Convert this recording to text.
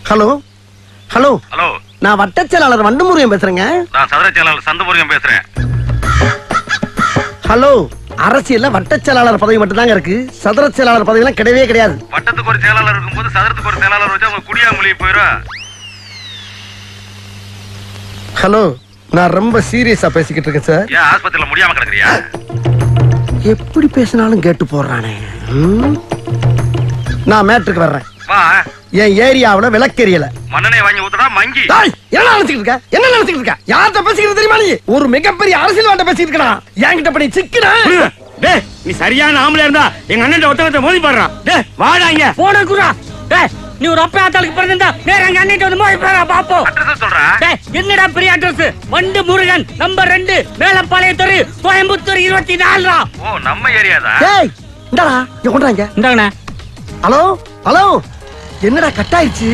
Hello hello hello, நான் வட்டச் செயலாளர் வண்டுமுருகன் பேசுறேங்க. நான் சதுர செயலாளர் சந்தமுருகன் பேசுறேன். ஹலோ, அரசியல்ல வட்டச் செயலாளர் பதவி மட்டும் தாங்க இருக்கு. சதுர செயலாளர் பதவி எல்லாம் கிடையவே கிடையாது. வட்டத்துக்கு ஒரு செயலாளர் இருக்கும்போது சதுரத்துக்கு ஒரு செயலாளர் வச்சா உங்க குடியா மொழி போயிடும். ஹலோ, நான் ரொம்ப சீரியஸா பேசிக்கிட்டு இருக்கேன் சார். ஏன் ஆஸ்பத்திரியில முடியாம கிடக்குறியா? எப்படி பேசினாலும் கேட்டு போடுறானே. நான் மேட்ருக்கு வர்றேன். வா, என் ஏரியாவுல விளக்கெரியல. மண்ணெண்ணெய் வாங்கி ஊத்துடா மங்கி. என்ன நினைச்சிட்டு இருக்க? என்ன நினைச்சிட்டு இருக்க? யார்கிட்ட பேசிக்கிறது தெரியுமா நீ? ஒரு மிகப்பெரிய அரசியல்வாட்ட பேசிட்டு இருக்கா. என்கிட்ட பண்ணி சிக்கன. டேய், நீ சரியான ஆம்பளையா இருந்தா எங்க அண்ணன் ஒருத்தவத்தை மோதி பாடுறான். டேய், வாடா இங்க. போன குரா. டேய், நீ ஒரு அப்பா ஆத்தாளுக்கு பிறந்தா நேரா எங்க அண்ணன் வந்து மோதி பாறா பாப்போம். அட்ரஸ் சொல்றா. டேய், என்னடா பெரிய அட்ரஸ்? வண்டு முருகன் நம்பர் 2 மேலப்பாளையம் தெரு கோயம்புத்தூர் 24. ஓ, நம்ம ஏரியாதா? டேய், இந்தாடா, இங்க கொண்டாங்க. இந்தாங்கண்ணே. ஹலோ ஹலோ, என்னடா கட் ஆயிடுச்சு?